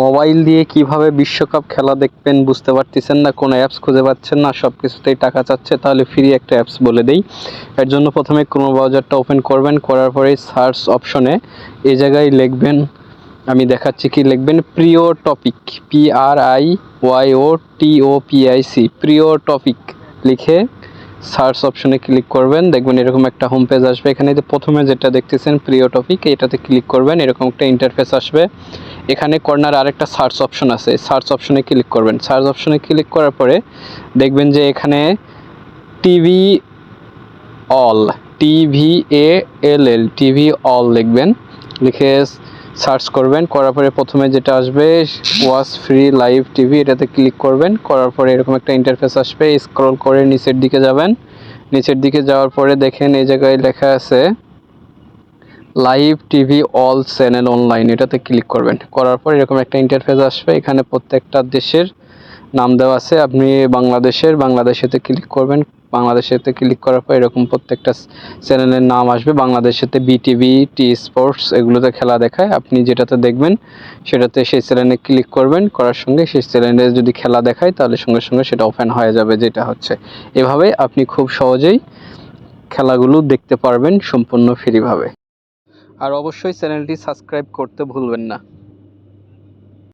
Mobile দিয়ে কিভাবে বিশ্বকাপ খেলা দেখবেন বুঝতে পারতেছেন না, কোনো অ্যাপস খুঁজে পাচ্ছেন না, সব কিছুতেই টাকা চাচ্ছে, তাহলে ফ্রি একটা অ্যাপস বলে দেই। এর জন্য প্রথমে ক্রোম ব্রাউজারটা ওপেন করবেন, করার পরে সার্চ অপশনে এই জায়গায় লিখবেন, আমি দেখাচ্ছি কি লিখবেন, প্রিয় টপিক, PRIYOTOPIC, প্রিয় টপিক লিখে সার্চ অপশনে ক্লিক করবেন। দেখবেন এরকম একটা হোম পেজ আসবে। এখানে যে প্রথমে যেটা দেখতেছেন প্রিয় টপিক, এটাতে ক্লিক করবেন, এরকম একটা ইন্টারফেস আসবে। এখানে কর্নার আরেকটা সার্চ অপশন আছে, সার্চ অপশনে ক্লিক করবেন। সার্চ অপশনে ক্লিক করার পরে দেখবেন যে এখানে TV all, TVALL, TV all লিখবেন, লিখে সার্চ করবেন। করার পরে প্রথমে যেটা আসবে ওয়াচ ফ্রি লাইভ টিভি, এটাতে ক্লিক করবেন। করার পরে এরকম একটা ইন্টারফেস আসবে। স্ক্রল করে নিচের দিকে যাবেন। নিচের দিকে যাওয়ার পরে দেখেন এই জায়গায় লেখা আছে live TV all channel online, এটাতে ক্লিক করবেন। করার পর এরকম একটা ইন্টারফেস আসবে। এখানে প্রত্যেকটা দেশের নাম দেওয়া আছে। আপনি বাংলাদেশেতে ক্লিক করবেন। বাংলাদেশেতে ক্লিক করার পর এরকম প্রত্যেকটা চ্যানেলের নাম আসবে। বাংলাদেশেতে বিটিভি, টি স্পোর্টস, এগুলোতে খেলা দেখায়। আপনি যেটাতে দেখবেন সেটাতে সেই চ্যানেলে ক্লিক করবেন। করার সঙ্গে সেই চ্যানেলে যদি খেলা দেখায় তাহলে সঙ্গে সঙ্গে সেটা ওপেন হয়ে যাবে, যেটা হচ্ছে। এভাবে আপনি খুব সহজেই খেলাগুলো দেখতে পারবেন সম্পূর্ণ ফ্রিভাবে। আর অবশ্যই চ্যানেলটি সাবস্ক্রাইব করতে ভুলবেন না।